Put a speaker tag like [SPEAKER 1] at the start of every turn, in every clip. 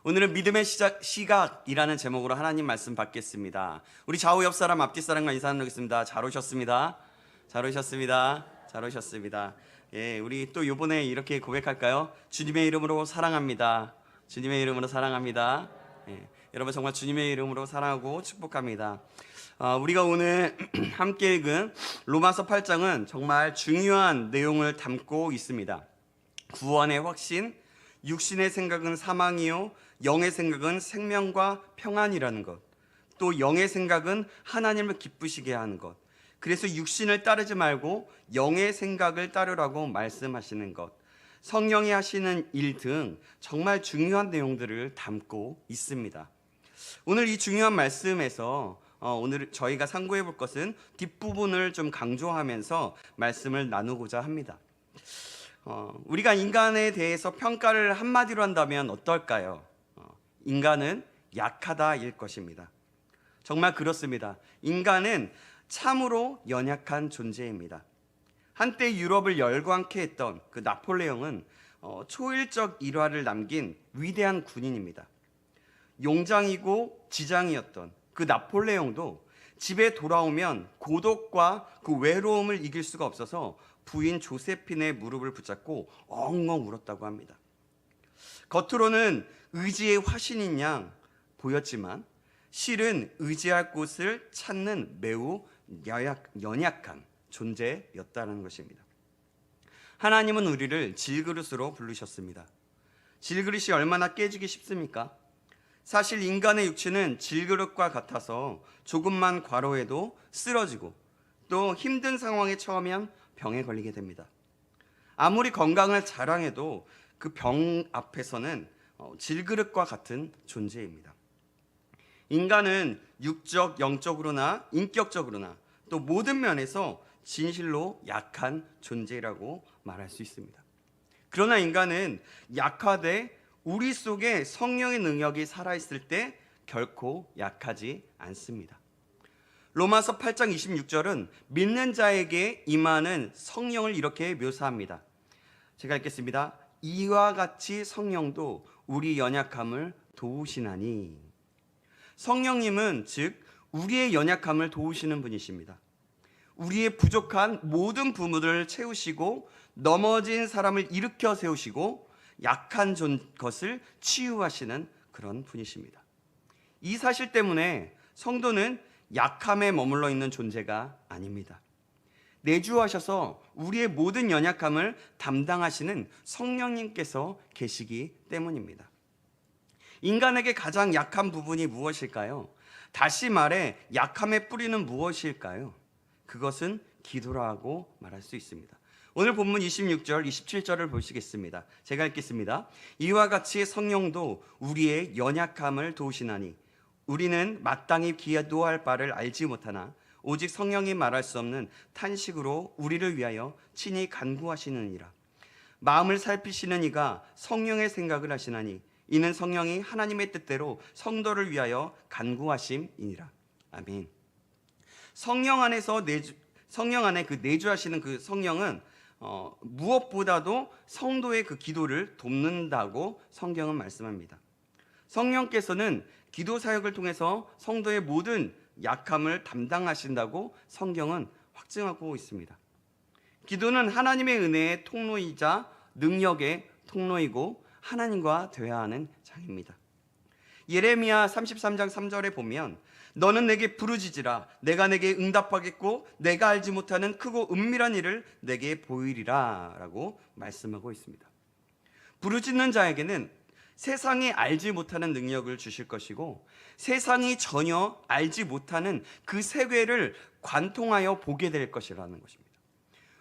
[SPEAKER 1] 오늘은 믿음의 시각이라는 제목으로 하나님 말씀 받겠습니다. 우리 좌우 옆 사람 앞뒤 사람과 인사 나누겠습니다. 잘 오셨습니다. 잘 오셨습니다. 잘 오셨습니다. 예, 우리 또 이번에 이렇게 고백할까요? 주님의 이름으로 사랑합니다. 주님의 이름으로 사랑합니다. 예, 여러분 정말 주님의 이름으로 사랑하고 축복합니다. 우리가 오늘 함께 읽은 로마서 8장은 정말 중요한 내용을 담고 있습니다. 구원의 확신, 육신의 생각은 사망이요 영의 생각은 생명과 평안이라는 것, 또 영의 생각은 하나님을 기쁘시게 하는 것, 그래서 육신을 따르지 말고 영의 생각을 따르라고 말씀하시는 것, 성령이 하시는 일 등 정말 중요한 내용들을 담고 있습니다. 오늘 이 중요한 말씀에서 오늘 저희가 상고해 볼 것은 뒷부분을 좀 강조하면서 말씀을 나누고자 합니다. 우리가 인간에 대해서 평가를 한마디로 한다면 어떨까요? 인간은 약하다일 것입니다. 정말 그렇습니다. 인간은 참으로 연약한 존재입니다. 한때 유럽을 열광케 했던 그 나폴레옹은 초일적 일화를 남긴 위대한 군인입니다. 용장이고 지장이었던 그 나폴레옹도 집에 돌아오면 고독과 그 외로움을 이길 수가 없어서 부인 조세핀의 무릎을 붙잡고 엉엉 울었다고 합니다. 겉으로는 의지의 화신인 양 보였지만 실은 의지할 곳을 찾는 매우 연약한 존재였다는 것입니다. 하나님은 우리를 질그릇으로 부르셨습니다. 질그릇이 얼마나 깨지기 쉽습니까? 사실 인간의 육체는 질그릇과 같아서 조금만 과로해도 쓰러지고 또 힘든 상황에 처하면 병에 걸리게 됩니다. 아무리 건강을 자랑해도 그 병 앞에서는 질그릇과 같은 존재입니다. 인간은 육적, 영적으로나 인격적으로나 또 모든 면에서 진실로 약한 존재라고 말할 수 있습니다. 그러나 인간은 약하되 우리 속에 성령의 능력이 살아있을 때 결코 약하지 않습니다. 로마서 8장 26절은 믿는 자에게 임하는 성령을 이렇게 묘사합니다. 제가 읽겠습니다. 이와 같이 성령도 우리 연약함을 도우시나니. 성령님은 즉 우리의 연약함을 도우시는 분이십니다. 우리의 부족한 모든 부분을 채우시고 넘어진 사람을 일으켜 세우시고 약한 것을 치유하시는 그런 분이십니다. 이 사실 때문에 성도는 약함에 머물러 있는 존재가 아닙니다. 내주하셔서 우리의 모든 연약함을 담당하시는 성령님께서 계시기 때문입니다. 인간에게 가장 약한 부분이 무엇일까요? 다시 말해 약함의 뿌리는 무엇일까요? 그것은 기도라고 말할 수 있습니다. 오늘 본문 26절, 27절을 보시겠습니다. 제가 읽겠습니다. 이와 같이 성령도 우리의 연약함을 도우시나니 우리는 마땅히 기도할 바를 알지 못하나 오직 성령이 말할 수 없는 탄식으로 우리를 위하여 친히 간구하시느니라. 마음을 살피시는 이가 성령의 생각을 하시나니 이는 성령이 하나님의 뜻대로 성도를 위하여 간구하심이니라. 아멘. 성령 안에 그 내주하시는 그 성령은 무엇보다도 성도의 그 기도를 돕는다고 성경은 말씀합니다. 성령께서는 기도 사역을 통해서 성도의 모든 약함을 담당하신다고 성경은 확증하고 있습니다. 기도는 하나님의 은혜의 통로이자 능력의 통로이고 하나님과 대화하는 장입니다. 예레미야 33장 3절에 보면 너는 내게 부르짖으라 내가 내게 응답하겠고 내가 알지 못하는 크고 은밀한 일을 내게 보이리라 라고 말씀하고 있습니다. 부르짖는 자에게는 세상이 알지 못하는 능력을 주실 것이고 세상이 전혀 알지 못하는 그 세계를 관통하여 보게 될 것이라는 것입니다.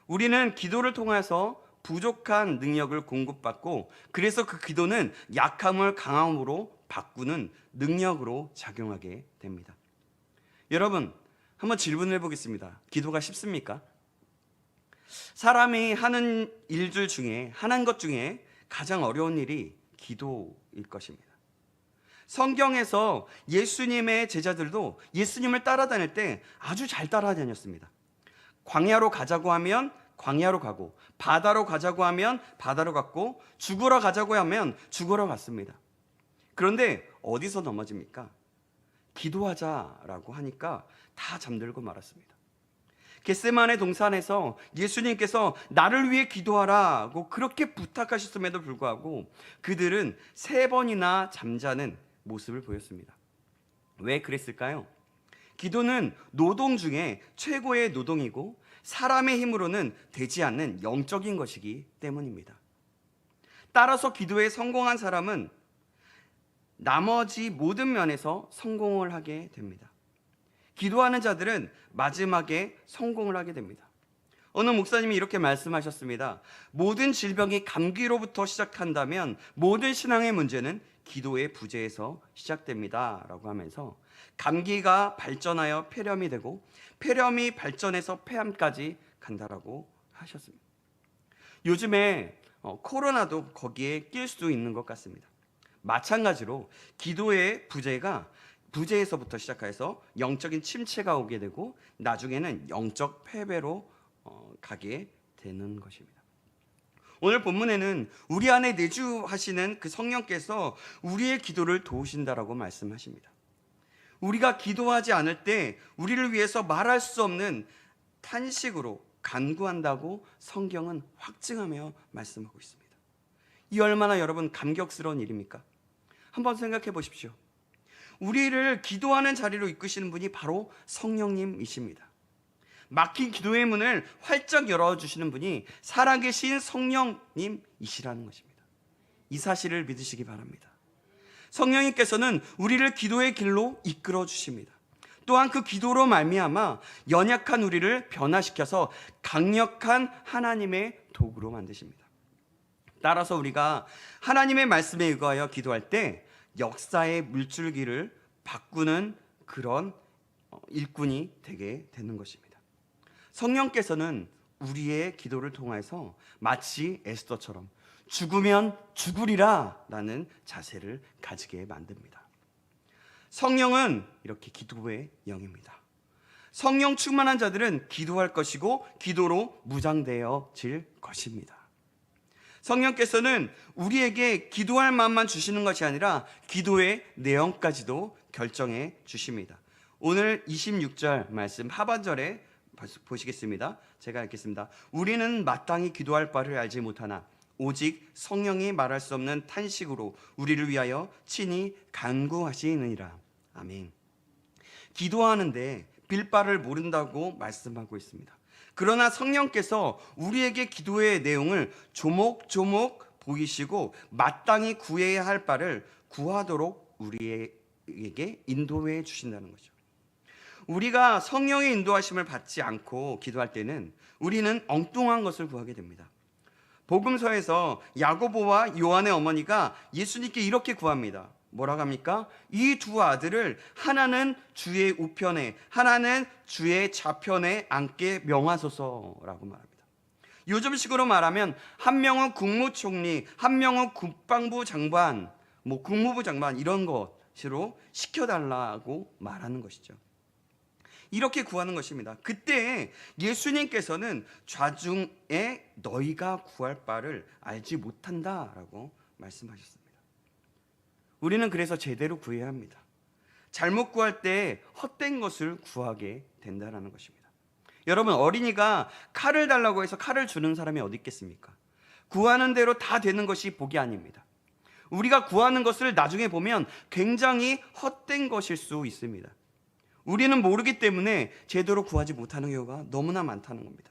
[SPEAKER 1] 우리는 기도를 통해서 부족한 능력을 공급받고 그래서 그 기도는 약함을 강함으로 바꾸는 능력으로 작용하게 됩니다. 여러분, 한번 질문을 해보겠습니다. 기도가 쉽습니까? 사람이 하는 일들 중에 하는 것 중에 가장 어려운 일이 기도일 것입니다. 성경에서 예수님의 제자들도 예수님을 따라다닐 때 아주 잘 따라다녔습니다. 광야로 가자고 하면 광야로 가고 바다로 가자고 하면 바다로 갔고 죽으러 가자고 하면 죽으러 갔습니다. 그런데 어디서 넘어집니까? 기도하자라고 하니까 다 잠들고 말았습니다. 겟세마네 동산에서 예수님께서 나를 위해 기도하라고 그렇게 부탁하셨음에도 불구하고 그들은 3번이나 잠자는 모습을 보였습니다. 왜 그랬을까요? 기도는 노동 중에 최고의 노동이고 사람의 힘으로는 되지 않는 영적인 것이기 때문입니다. 따라서 기도에 성공한 사람은 나머지 모든 면에서 성공을 하게 됩니다. 기도하는 자들은 마지막에 성공을 하게 됩니다. 어느 목사님이 이렇게 말씀하셨습니다. 모든 질병이 감기로부터 시작한다면 모든 신앙의 문제는 기도의 부재에서 시작됩니다 라고 하면서 감기가 발전하여 폐렴이 되고 폐렴이 발전해서 폐암까지 간다라고 하셨습니다. 요즘에 코로나도 거기에 낄 수도 있는 것 같습니다. 마찬가지로 기도의 부재에서부터 시작해서 영적인 침체가 오게 되고 나중에는 영적 패배로 가게 되는 것입니다. 오늘 본문에는 우리 안에 내주하시는 그 성령께서 우리의 기도를 도우신다라고 말씀하십니다. 우리가 기도하지 않을 때 우리를 위해서 말할 수 없는 탄식으로 간구한다고 성경은 확증하며 말씀하고 있습니다. 이 얼마나 여러분 감격스러운 일입니까? 한번 생각해 보십시오. 우리를 기도하는 자리로 이끄시는 분이 바로 성령님이십니다. 막힌 기도의 문을 활짝 열어주시는 분이 살아계신 성령님이시라는 것입니다. 이 사실을 믿으시기 바랍니다. 성령님께서는 우리를 기도의 길로 이끌어 주십니다. 또한 그 기도로 말미암아 연약한 우리를 변화시켜서 강력한 하나님의 도구로 만드십니다. 따라서 우리가 하나님의 말씀에 의거하여 기도할 때 역사의 물줄기를 바꾸는 그런 일꾼이 되게 되는 것입니다. 성령께서는 우리의 기도를 통해서 마치 에스더처럼 죽으면 죽으리라 라는 자세를 가지게 만듭니다. 성령은 이렇게 기도의 영입니다. 성령 충만한 자들은 기도할 것이고 기도로 무장되어질 것입니다. 성령께서는 우리에게 기도할 마음만 주시는 것이 아니라 기도의 내용까지도 결정해 주십니다. 오늘 26절 말씀 하반절에 보시겠습니다. 제가 읽겠습니다. 우리는 마땅히 기도할 바를 알지 못하나 오직 성령이 말할 수 없는 탄식으로 우리를 위하여 친히 간구하시느니라. 아멘. 기도하는데 빌 바를 모른다고 말씀하고 있습니다. 그러나 성령께서 우리에게 기도의 내용을 조목조목 보이시고 마땅히 구해야 할 바를 구하도록 우리에게 인도해 주신다는 거죠. 우리가 성령의 인도하심을 받지 않고 기도할 때는 우리는 엉뚱한 것을 구하게 됩니다. 복음서에서 야고보와 요한의 어머니가 예수님께 이렇게 구합니다. 뭐라고 합니까? 이 두 아들을 하나는 주의 우편에 하나는 주의 좌편에 앉게 명하소서라고 말합니다. 요즘식으로 말하면 한 명은 국무총리, 한 명은 국방부 장관, 국무부 장관 이런 것으로 시켜달라고 말하는 것이죠. 이렇게 구하는 것입니다. 그때 예수님께서는 좌중에 너희가 구할 바를 알지 못한다라고 말씀하셨습니다. 우리는 그래서 제대로 구해야 합니다. 잘못 구할 때 헛된 것을 구하게 된다는 것입니다. 여러분, 어린이가 칼을 달라고 해서 칼을 주는 사람이 어디 있겠습니까? 구하는 대로 다 되는 것이 복이 아닙니다. 우리가 구하는 것을 나중에 보면 굉장히 헛된 것일 수 있습니다. 우리는 모르기 때문에 제대로 구하지 못하는 경우가 너무나 많다는 겁니다.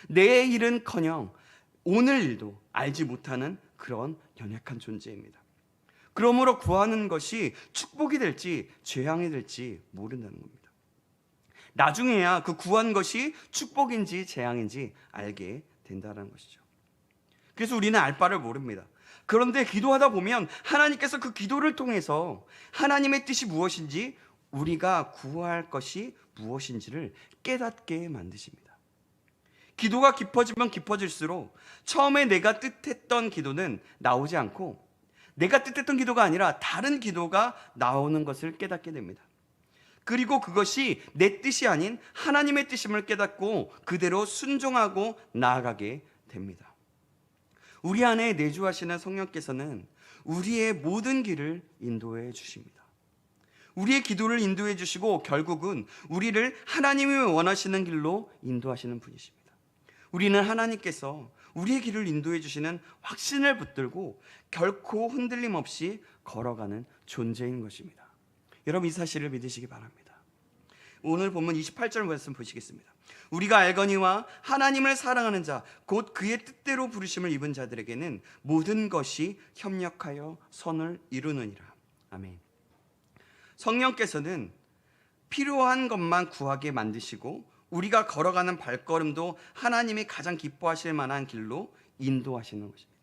[SPEAKER 1] 내일은커녕 오늘 일도 알지 못하는 그런 연약한 존재입니다. 그러므로 구하는 것이 축복이 될지 재앙이 될지 모른다는 겁니다. 나중에야 그 구한 것이 축복인지 재앙인지 알게 된다는 것이죠. 그래서 우리는 알 바를 모릅니다. 그런데 기도하다 보면 하나님께서 그 기도를 통해서 하나님의 뜻이 무엇인지 우리가 구할 것이 무엇인지를 깨닫게 만드십니다. 기도가 깊어지면 깊어질수록 처음에 내가 뜻했던 기도는 나오지 않고 내가 뜻했던 기도가 아니라 다른 기도가 나오는 것을 깨닫게 됩니다. 그리고 그것이 내 뜻이 아닌 하나님의 뜻임을 깨닫고 그대로 순종하고 나아가게 됩니다. 우리 안에 내주하시는 성령께서는 우리의 모든 길을 인도해 주십니다. 우리의 기도를 인도해 주시고 결국은 우리를 하나님이 원하시는 길로 인도하시는 분이십니다. 우리는 하나님께서 우리의 길을 인도해 주시는 확신을 붙들고 결코 흔들림 없이 걸어가는 존재인 것입니다. 여러분, 이 사실을 믿으시기 바랍니다. 오늘 본문 28절 말씀 보시겠습니다. 우리가 알거니와 하나님을 사랑하는 자 곧 그의 뜻대로 부르심을 입은 자들에게는 모든 것이 협력하여 선을 이루느니라. 아멘. 성령께서는 필요한 것만 구하게 만드시고 우리가 걸어가는 발걸음도 하나님이 가장 기뻐하실 만한 길로 인도하시는 것입니다.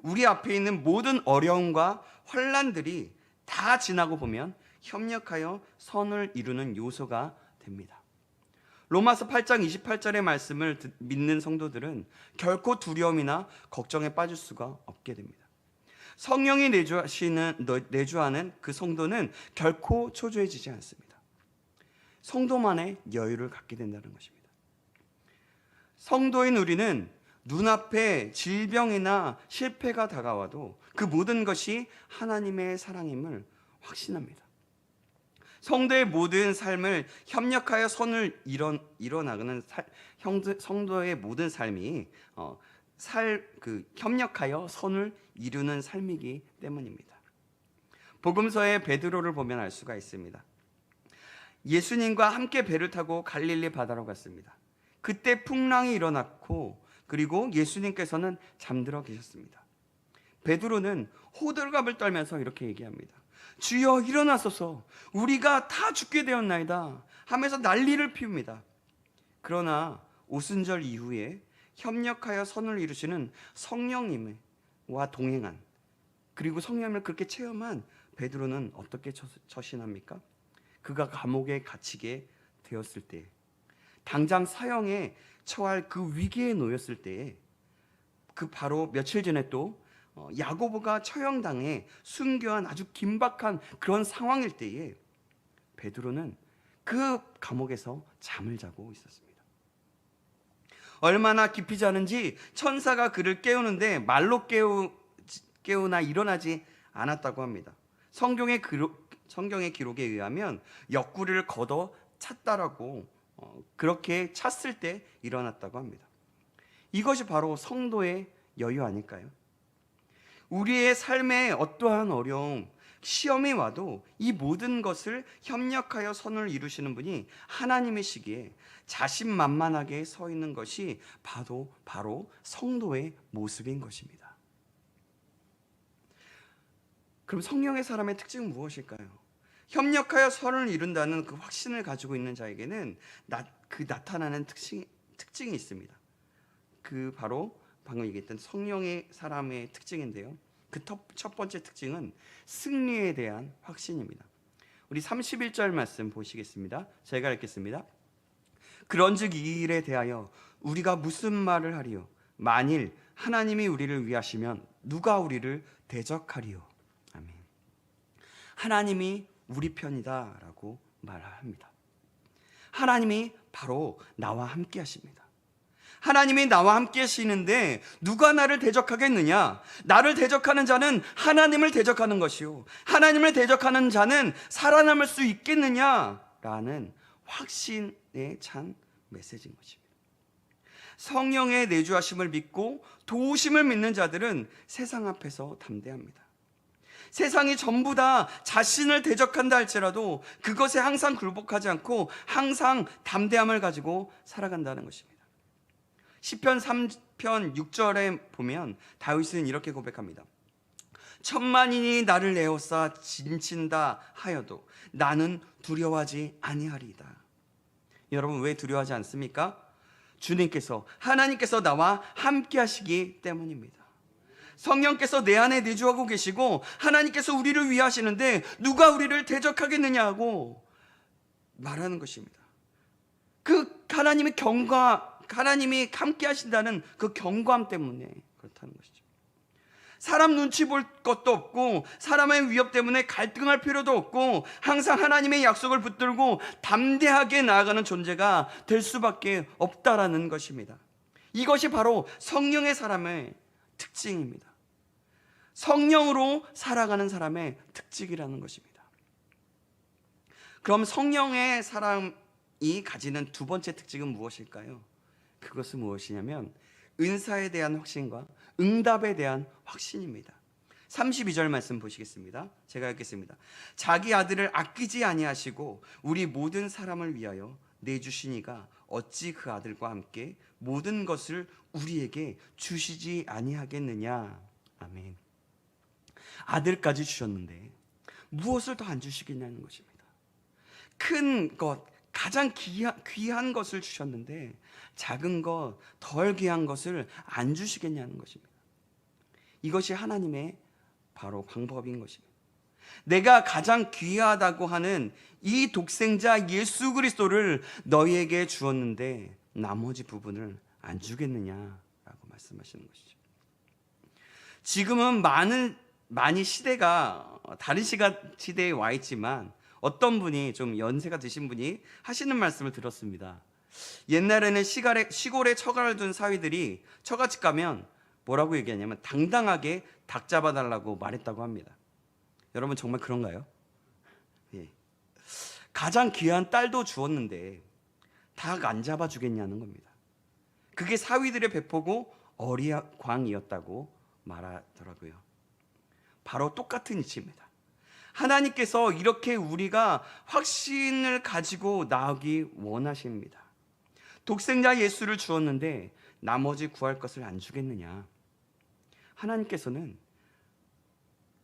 [SPEAKER 1] 우리 앞에 있는 모든 어려움과 환난들이 다 지나고 보면 협력하여 선을 이루는 요소가 됩니다. 로마서 8장 28절의 말씀을 믿는 성도들은 결코 두려움이나 걱정에 빠질 수가 없게 됩니다. 성령이 내주하는 그 성도는 결코 초조해지지 않습니다. 성도만의 여유를 갖게 된다는 것입니다. 성도인 우리는 눈앞에 질병이나 실패가 다가와도 그 모든 것이 하나님의 사랑임을 확신합니다. 성도의 모든 삶을 협력하여 선을 이뤄나가는 성도의 모든 삶이 협력하여 선을 이루는 삶이기 때문입니다. 복음서의 베드로를 보면 알 수가 있습니다. 예수님과 함께 배를 타고 갈릴리 바다로 갔습니다. 그때 풍랑이 일어났고 그리고 예수님께서는 잠들어 계셨습니다. 베드로는 호들갑을 떨면서 이렇게 얘기합니다. 주여 일어나소서, 우리가 다 죽게 되었나이다 하면서 난리를 피웁니다. 그러나 오순절 이후에 협력하여 선을 이루시는 성령님과 동행한, 그리고 성령님을 그렇게 체험한 베드로는 어떻게 처신합니까? 그가 감옥에 갇히게 되었을 때, 당장 사형에 처할 그 위기에 놓였을 때에, 그 바로 며칠 전에 또 야고보가 처형당해 순교한 아주 긴박한 그런 상황일 때에 베드로는 그 감옥에서 잠을 자고 있었습니다. 얼마나 깊이 자는지 천사가 그를 깨우는데 말로 깨우나 일어나지 않았다고 합니다. 성경의 기록에 의하면 옆구리를 걷어 찼다라고, 그렇게 찼을 때 일어났다고 합니다. 이것이 바로 성도의 여유 아닐까요? 우리의 삶에 어떠한 어려움, 시험이 와도 이 모든 것을 협력하여 선을 이루시는 분이 하나님이시기에 자신만만하게 서 있는 것이 바로 성도의 모습인 것입니다. 그럼 성령의 사람의 특징은 무엇일까요? 협력하여 선을 이룬다는 그 확신을 가지고 있는 자에게는 나타나는 특징이 있습니다. 그 바로 방금 얘기했던 성령의 사람의 특징인데요, 그 첫 번째 특징은 승리에 대한 확신입니다. 우리 31절 말씀 보시겠습니다. 제가 읽겠습니다. 그런즉 이 일에 대하여 우리가 무슨 말을 하리요? 만일 하나님이 우리를 위하시면 누가 우리를 대적하리요? 아멘. 하나님이 우리 편이다 라고 말합니다. 하나님이 바로 나와 함께 하십니다. 하나님이 나와 함께 하시는데 누가 나를 대적하겠느냐? 나를 대적하는 자는 하나님을 대적하는 것이요, 하나님을 대적하는 자는 살아남을 수 있겠느냐라는 확신에 찬 메시지인 것입니다. 성령의 내주하심을 믿고 도우심을 믿는 자들은 세상 앞에서 담대합니다. 세상이 전부 다 자신을 대적한다 할지라도 그것에 항상 굴복하지 않고 항상 담대함을 가지고 살아간다는 것입니다. 시편 3편 6절에 보면 다윗은 이렇게 고백합니다. 천만인이 나를 에워싸 진친다 하여도 나는 두려워하지 아니하리이다. 여러분, 왜 두려워하지 않습니까? 하나님께서 나와 함께 하시기 때문입니다. 성령께서 내 안에 내주하고 계시고 하나님께서 우리를 위하시는데 누가 우리를 대적하겠느냐고 말하는 것입니다. 그 하나님이 함께 하신다는 그 경고함 때문에 그렇다는 것이죠. 사람 눈치 볼 것도 없고 사람의 위협 때문에 갈등할 필요도 없고 항상 하나님의 약속을 붙들고 담대하게 나아가는 존재가 될 수밖에 없다라는 것입니다. 이것이 바로 성령의 사람의 특징입니다. 성령으로 살아가는 사람의 특징이라는 것입니다. 그럼 성령의 사람이 가지는 두 번째 특징은 무엇일까요? 그것은 무엇이냐면 은사에 대한 확신과 응답에 대한 확신입니다. 32절 말씀 보시겠습니다. 제가 읽겠습니다. 자기 아들을 아끼지 아니하시고 우리 모든 사람을 위하여 내주시니가 어찌 그 아들과 함께 모든 것을 우리에게 주시지 아니하겠느냐. 아멘. 아들까지 주셨는데 무엇을 더 안 주시겠냐는 것입니다. 큰 것, 가장 귀한 것을 주셨는데 작은 것, 덜 귀한 것을 안 주시겠냐는 것입니다. 이것이 하나님의 바로 방법인 것입니다. 내가 가장 귀하다고 하는 이 독생자 예수 그리스도를 너희에게 주었는데 나머지 부분을 안 주겠느냐라고 말씀하시는 것이죠. 지금은 많이 시대가 다른 시대에 와 있지만 어떤 분이 좀 연세가 드신 분이 하시는 말씀을 들었습니다. 옛날에는 시골에 처가를 둔 사위들이 처갓집 가면 뭐라고 얘기하냐면 당당하게 닭 잡아달라고 말했다고 합니다. 여러분 정말 그런가요? 예. 가장 귀한 딸도 주었는데 닭 안 잡아주겠냐는 겁니다. 그게 사위들의 배포고 어리광이었다고 말하더라고요. 바로 똑같은 이치입니다. 하나님께서 이렇게 우리가 확신을 가지고 나아가기 원하십니다. 독생자 예수를 주었는데 나머지 구할 것을 안 주겠느냐. 하나님께서는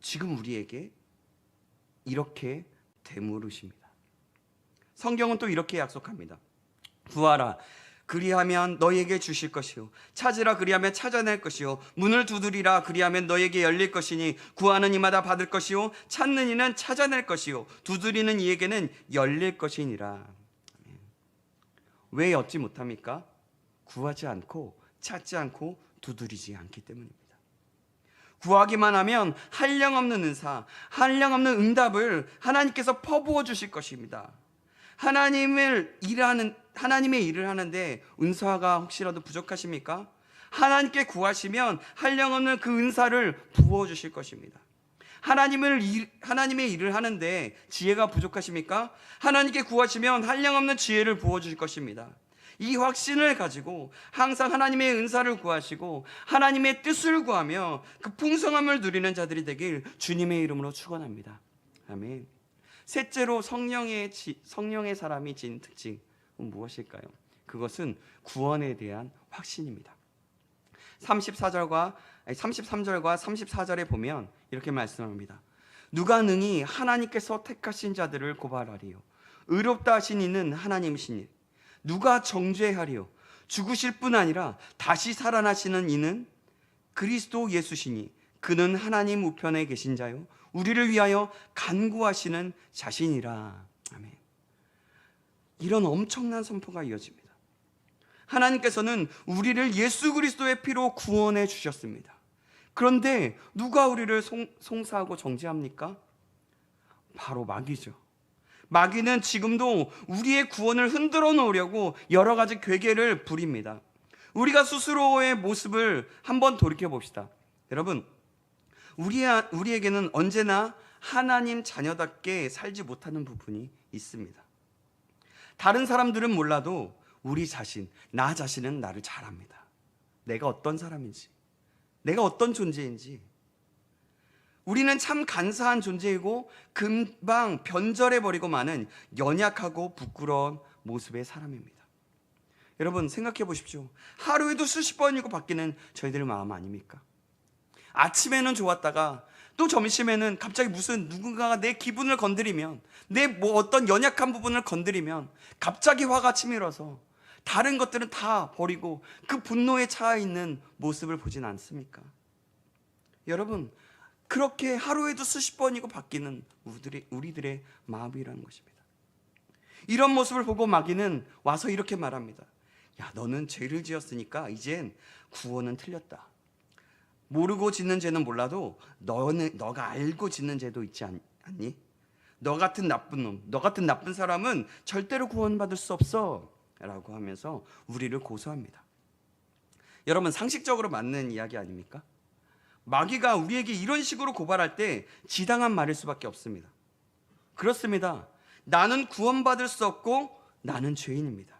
[SPEAKER 1] 지금 우리에게 이렇게 되물으십니다. 성경은 또 이렇게 약속합니다. 구하라 그리하면 너희에게 주실 것이요 찾으라 그리하면 찾아낼 것이요 문을 두드리라 그리하면 너희에게 열릴 것이니 구하는 이마다 받을 것이요 찾는 이는 찾아낼 것이요 두드리는 이에게는 열릴 것이니라. 왜 얻지 못합니까? 구하지 않고 찾지 않고 두드리지 않기 때문입니다. 구하기만 하면 한량없는 은사, 한량없는 응답을 하나님께서 퍼부어 주실 것입니다. 하나님의 일을 하는데 은사가 혹시라도 부족하십니까? 하나님께 구하시면 한량없는 그 은사를 부어 주실 것입니다. 하나님의 일을 하는데 지혜가 부족하십니까? 하나님께 구하시면 한량없는 지혜를 부어 주실 것입니다. 이 확신을 가지고 항상 하나님의 은사를 구하시고 하나님의 뜻을 구하며 그 풍성함을 누리는 자들이 되길 주님의 이름으로 축원합니다. 아멘. 셋째로 성령의 사람이 진 특징은 무엇일까요? 그것은 구원에 대한 확신입니다. 33절과 34절에 보면 이렇게 말씀합니다. 누가 능히 하나님께서 택하신 자들을 고발하리요 의롭다 하신 이는 하나님이시니 누가 정죄하리요 죽으실 뿐 아니라 다시 살아나시는 이는 그리스도 예수시니 그는 하나님 우편에 계신 자요 우리를 위하여 간구하시는 자신이라. 아멘. 이런 엄청난 선포가 이어집니다. 하나님께서는 우리를 예수 그리스도의 피로 구원해 주셨습니다. 그런데 누가 우리를 송사하고 정죄합니까? 바로 마귀죠. 마귀는 지금도 우리의 구원을 흔들어 놓으려고 여러 가지 괴계를 부립니다. 우리가 스스로의 모습을 한번 돌이켜 봅시다. 여러분, 우리에게는 언제나 하나님 자녀답게 살지 못하는 부분이 있습니다. 다른 사람들은 몰라도 우리 자신, 나 자신은 나를 잘 압니다. 내가 어떤 사람인지, 내가 어떤 존재인지. 우리는 참 간사한 존재이고 금방 변절해버리고 마는 연약하고 부끄러운 모습의 사람입니다. 여러분 생각해 보십시오. 하루에도 수십 번이고 바뀌는 저희들의 마음 아닙니까? 아침에는 좋았다가 또 점심에는 갑자기 무슨 누군가가 내 기분을 건드리면, 내 어떤 연약한 부분을 건드리면 갑자기 화가 치밀어서 다른 것들은 다 버리고 그 분노에 차 있는 모습을 보진 않습니까? 여러분, 그렇게 하루에도 수십 번이고 바뀌는 우리들의 마음이라는 것입니다. 이런 모습을 보고 마귀는 와서 이렇게 말합니다. 야, 너는 죄를 지었으니까 이젠 구원은 틀렸다. 모르고 짓는 죄는 몰라도 너가 알고 짓는 죄도 있지 않니? 너 같은 나쁜 놈, 너 같은 나쁜 사람은 절대로 구원받을 수 없어 라고 하면서 우리를 고소합니다. 여러분, 상식적으로 맞는 이야기 아닙니까? 마귀가 우리에게 이런 식으로 고발할 때 지당한 말일 수밖에 없습니다. 그렇습니다. 나는 구원받을 수 없고 나는 죄인입니다.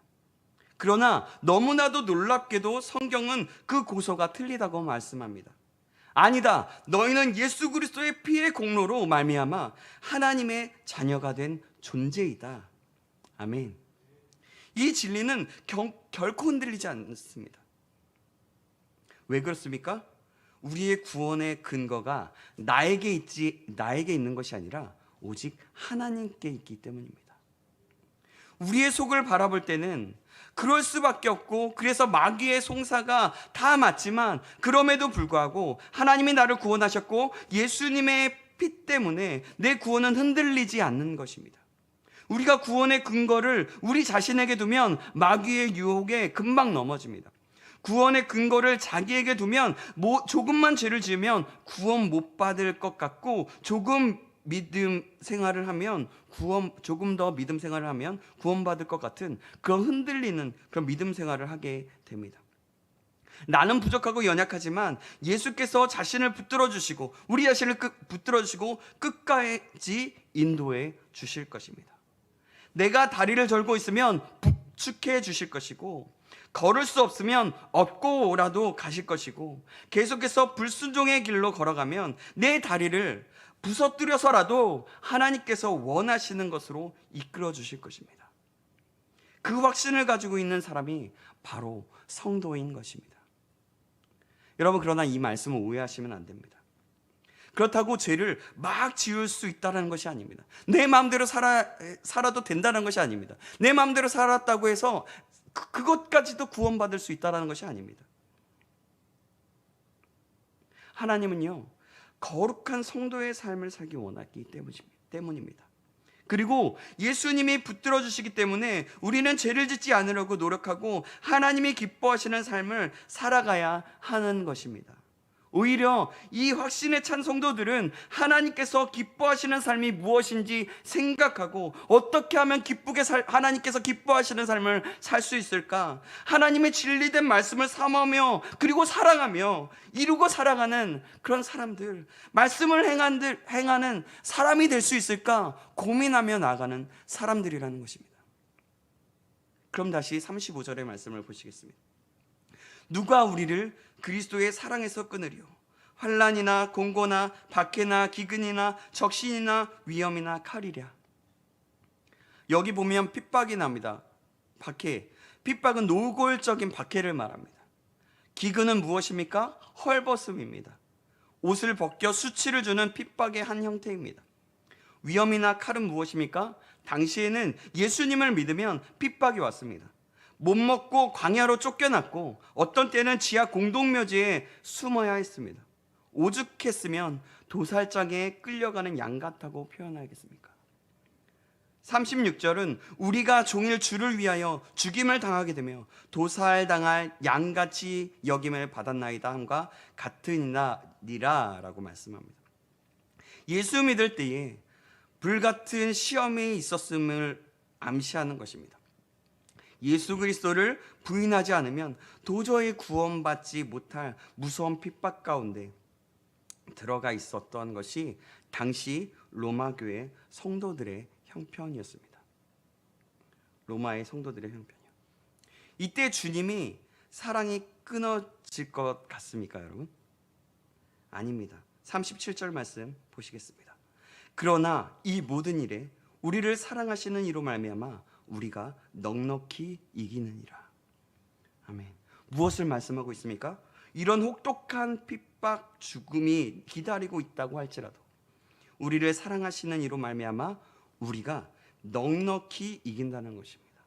[SPEAKER 1] 그러나 너무나도 놀랍게도 성경은 그 고소가 틀리다고 말씀합니다. 아니다. 너희는 예수 그리스도의 피의 공로로 말미암아 하나님의 자녀가 된 존재이다. 아멘. 이 진리는 결코 흔들리지 않습니다. 왜 그렇습니까? 우리의 구원의 근거가 나에게 있는 것이 아니라 오직 하나님께 있기 때문입니다. 우리의 속을 바라볼 때는 그럴 수밖에 없고, 그래서 마귀의 송사가 다 맞지만 그럼에도 불구하고 하나님이 나를 구원하셨고 예수님의 피 때문에 내 구원은 흔들리지 않는 것입니다. 우리가 구원의 근거를 우리 자신에게 두면 마귀의 유혹에 금방 넘어집니다. 구원의 근거를 자기에게 두면 조금만 죄를 지으면 구원 못 받을 것 같고, 조금 더 믿음 생활을 하면 구원받을 것 같은 그런 흔들리는 그런 믿음 생활을 하게 됩니다. 나는 부족하고 연약하지만 예수께서 자신을 붙들어 주시고 우리 자신을 붙들어 주시고 끝까지 인도해 주실 것입니다. 내가 다리를 절고 있으면 부축해 주실 것이고, 걸을 수 없으면 업고라도 가실 것이고, 계속해서 불순종의 길로 걸어가면 내 다리를 부서뜨려서라도 하나님께서 원하시는 것으로 이끌어 주실 것입니다. 그 확신을 가지고 있는 사람이 바로 성도인 것입니다. 여러분, 그러나 이 말씀을 오해하시면 안 됩니다. 그렇다고 죄를 막 지을 수 있다는 것이 아닙니다. 내 마음대로 살아도 된다는 것이 아닙니다. 내 마음대로 살았다고 해서 그것까지도 구원받을 수 있다는 것이 아닙니다. 하나님은요, 거룩한 성도의 삶을 살기 원하기 때문입니다. 그리고 예수님이 붙들어 주시기 때문에 우리는 죄를 짓지 않으려고 노력하고 하나님이 기뻐하시는 삶을 살아가야 하는 것입니다. 오히려 이 확신에 찬 성도들은 하나님께서 기뻐하시는 삶이 무엇인지 생각하고, 어떻게 하면 하나님께서 기뻐하시는 삶을 살 수 있을까? 하나님의 진리된 말씀을 사모하며 그리고 사랑하며 이루고 살아가는 그런 사람들, 말씀을 행하는 사람이 될 수 있을까 고민하며 나아가는 사람들이라는 것입니다. 그럼 다시 35절의 말씀을 보시겠습니다. 누가 우리를 그리스도의 사랑에서 끊으리요? 환난이나 공고나 박해나 기근이나 적신이나 위험이나 칼이랴. 여기 보면 핍박이 납니다. 핍박은 노골적인 박해를 말합니다. 기근은 무엇입니까? 헐벗음입니다. 옷을 벗겨 수치를 주는 핍박의 한 형태입니다. 위험이나 칼은 무엇입니까? 당시에는 예수님을 믿으면 핍박이 왔습니다. 못 먹고 광야로 쫓겨났고, 어떤 때는 지하 공동묘지에 숨어야 했습니다. 오죽했으면 도살장에 끌려가는 양 같다고 표현하겠습니까? 36절은 우리가 종일 주를 위하여 죽임을 당하게 되며 도살당할 양같이 여김을 받았나이다 함과 같으니라 라고 말씀합니다. 예수 믿을 때에 불같은 시험이 있었음을 암시하는 것입니다. 예수 그리스도를 부인하지 않으면 도저히 구원받지 못할 무서운 핍박 가운데 들어가 있었던 것이 당시 로마 교회 성도들의 형편이었습니다. 로마의 성도들의 형편이요. 이때 주님이 사랑이 끊어질 것 같습니까, 여러분? 아닙니다. 37절 말씀 보시겠습니다. 그러나 이 모든 일에 우리를 사랑하시는 이로 말미암아 우리가 넉넉히 이기느니라. 아멘. 무엇을 말씀하고 있습니까? 이런 혹독한 핍박, 죽음이 기다리고 있다고 할지라도 우리를 사랑하시는 이로 말미암아 우리가 넉넉히 이긴다는 것입니다.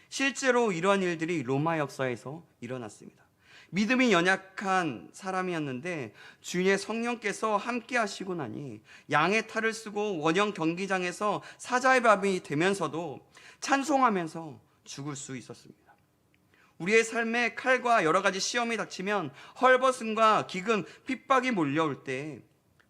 [SPEAKER 1] 실제로 이러한 일들이 로마 역사에서 일어났습니다. 믿음이 연약한 사람이었는데 주의 성령께서 함께 하시고 나니 양의 탈을 쓰고 원형 경기장에서 사자의 밥이 되면서도 찬송하면서 죽을 수 있었습니다. 우리의 삶에 칼과 여러 가지 시험이 닥치면, 헐벗음과 기근, 핍박이 몰려올 때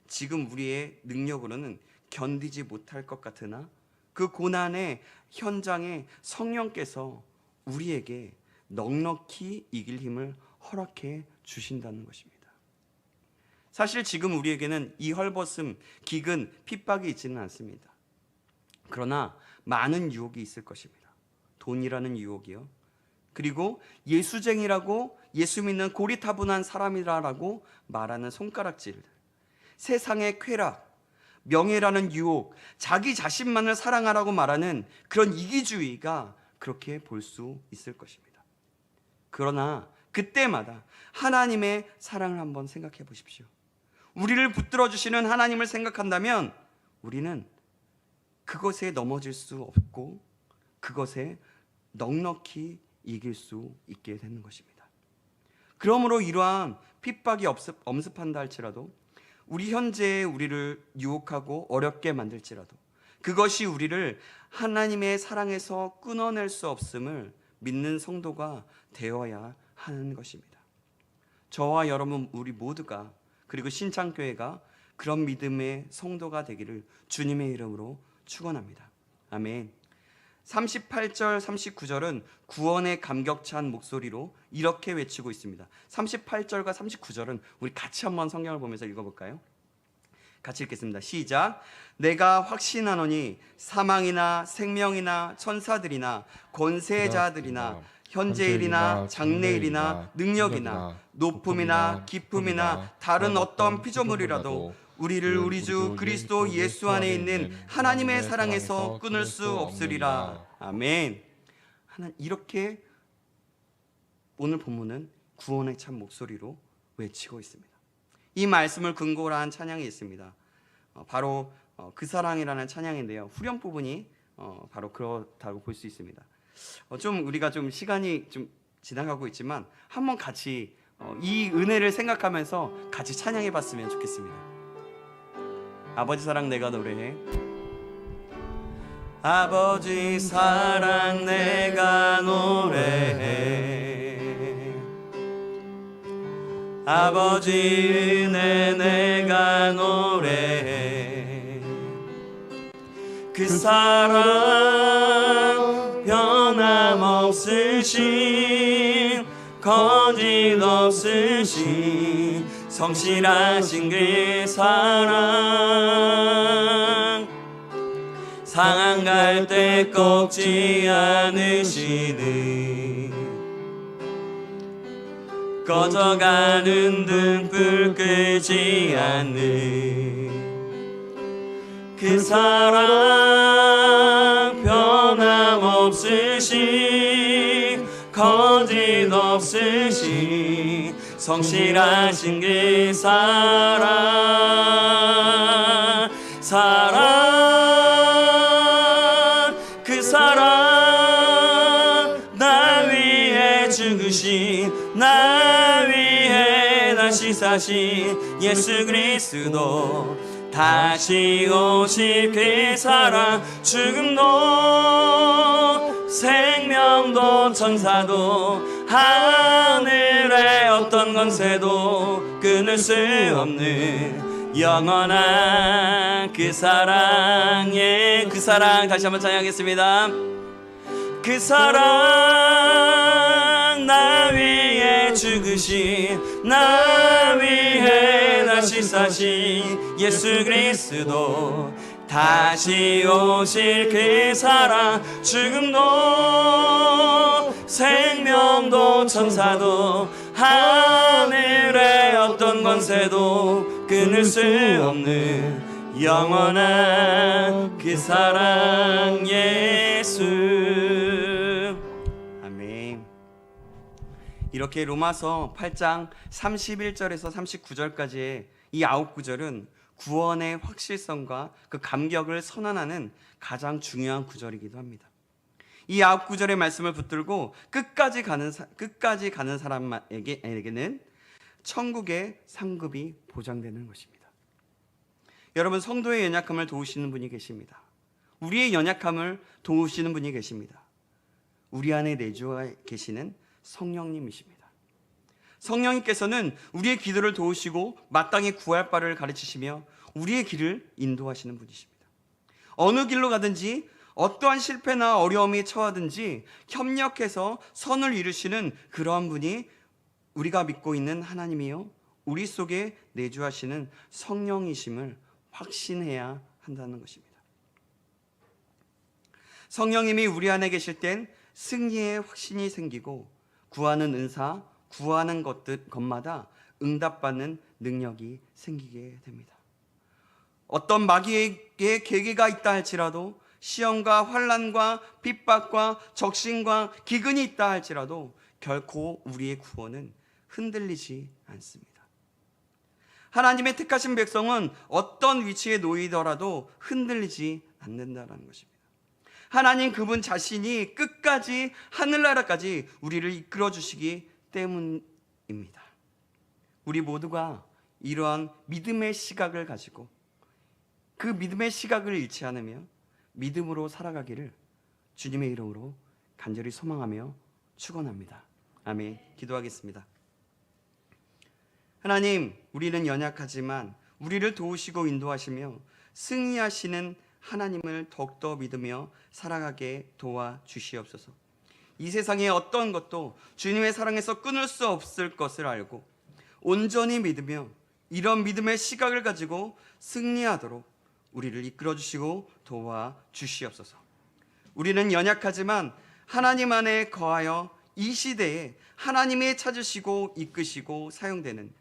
[SPEAKER 1] 지금 우리의 능력으로는 견디지 못할 것 같으나 그 고난의 현장에 성령께서 우리에게 넉넉히 이길 힘을 허락해 주신다는 것입니다. 사실 지금 우리에게는 이 헐벗음, 기근, 핍박이 있지는 않습니다. 그러나 많은 유혹이 있을 것입니다. 돈이라는 유혹이요. 그리고 예수쟁이라고 예수 믿는 고리타분한 사람이라고 말하는 손가락질, 세상의 쾌락, 명예라는 유혹, 자기 자신만을 사랑하라고 말하는 그런 이기주의가 그렇게 볼 수 있을 것입니다. 그러나 그때마다 하나님의 사랑을 한번 생각해 보십시오. 우리를 붙들어 주시는 하나님을 생각한다면 우리는 그것에 넘어질 수 없고 그것에 넉넉히 이길 수 있게 되는 것입니다. 그러므로 이러한 핍박이 엄습한다 할지라도 우리 현재의 우리를 유혹하고 어렵게 만들지라도 그것이 우리를 하나님의 사랑에서 끊어낼 수 없음을 믿는 성도가 되어야 하는 것입니다. 저와 여러분 우리 모두가 그리고 신창교회가 그런 믿음의 성도가 되기를 주님의 이름으로 축원합니다. 아멘. 38절 39절은 구원의 감격찬 목소리로 이렇게 외치고 있습니다. 38절과 39절은 우리 같이 한번 성경을 보면서 읽어볼까요? 같이 읽겠습니다. 시작. 내가 확신하노니 사망이나 생명이나 천사들이나 권세자들이나 현재일이나 장래일이나 능력이나 높음이나 깊음이나 다른 어떤 피조물이라도 우리를 우리 주 그리스도 예수 안에 있는 하나님의 사랑에서 끊을 수 없으리라. 아멘. 이렇게 오늘 본문은 구원의 참 목소리로 외치고 있습니다. 이 말씀을 근거로 한 찬양이 있습니다. 바로 그 사랑이라는 찬양인데요. 후렴 부분이 바로 그렇다고 볼 수 있습니다. 좀 우리가 좀 시간이 좀 지나가고 있지만 한번 같이 이 은혜를 생각하면서 같이 찬양해 봤으면 좋겠습니다. 아버지 사랑 내가 노래해. 아버지 사랑 내가 노래해. 아버지 은혜 내가 노래해. 그 사랑 변함없으신 거짓 없으신 성실하신 그 사랑 상한 갈 때 꺾지 않으시는 꺼져가는 등불 끄지 않는 그 사랑 변함없으신 거짓 없으신 성실하신 그 사랑 그 사랑 나 위해 죽으신 나 위해 다시 사신 예수 그리스도 다시 오실 그 사랑 죽음도 생명도 천사도 하늘의 어떤 권세도 끊을 수 없는 영원한 그 사랑의 그 사랑 다시 한번 찬양하겠습니다. 그 사랑 나 위해 죽으신 나 위해 다시 사신 예수 그리스도 다시 오실 그 사랑 죽음도 생명도 천사도 하늘의 어떤 권세도 끊을 수 없는 영원한 그 사랑 예수. 아멘. 이렇게 로마서 8장 31절에서 39절까지의 이 9구절은 구원의 확실성과 그 감격을 선언하는 가장 중요한 구절이기도 합니다. 이 9구절의 말씀을 붙들고 끝까지 가는 사람에게는 천국의 상급이 보장되는 것입니다. 여러분, 성도의 연약함을 도우시는 분이 계십니다. 우리의 연약함을 도우시는 분이 계십니다. 우리 안에 내주어 계시는 성령님이십니다. 성령님께서는 우리의 기도를 도우시고 마땅히 구할 바를 가르치시며 우리의 길을 인도하시는 분이십니다. 어느 길로 가든지 어떠한 실패나 어려움이 처하든지 협력해서 선을 이루시는 그러한 분이 우리가 믿고 있는 하나님이요 우리 속에 내주하시는 성령이심을 확신해야 한다는 것입니다. 성령님이 우리 안에 계실 땐 승리의 확신이 생기고 구하는 은사, 구하는 것마다 응답받는 능력이 생기게 됩니다. 어떤 마귀의 계기가 있다 할지라도, 시험과 환난과 핍박과 적신과 기근이 있다 할지라도 결코 우리의 구원은 흔들리지 않습니다. 하나님의 택하신 백성은 어떤 위치에 놓이더라도 흔들리지 않는다는 것입니다. 하나님 그분 자신이 끝까지 하늘나라까지 우리를 이끌어 주시기 때문입니다. 우리 모두가 이러한 믿음의 시각을 가지고 그 믿음의 시각을 잃지 않으며 믿음으로 살아가기를 주님의 이름으로 간절히 소망하며 축원합니다. 아멘. 기도하겠습니다. 하나님, 우리는 연약하지만 우리를 도우시고 인도하시며 승리하시는 하나님을 더욱더 믿으며 살아가게 도와주시옵소서. 이 세상의 어떤 것도 주님의 사랑에서 끊을 수 없을 것을 알고 온전히 믿으며 이런 믿음의 시각을 가지고 승리하도록 우리를 이끌어주시고 도와주시옵소서. 우리는 연약하지만 하나님 안에 거하여 이 시대에 하나님이 찾으시고 이끄시고 사용되는,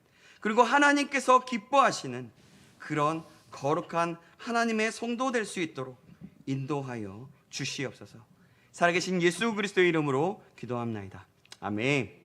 [SPEAKER 1] 그리고 하나님께서 기뻐하시는 그런 거룩한 하나님의 성도 될 수 있도록 인도하여 주시옵소서. 살아계신 예수 그리스도의 이름으로 기도합나이다. 아멘.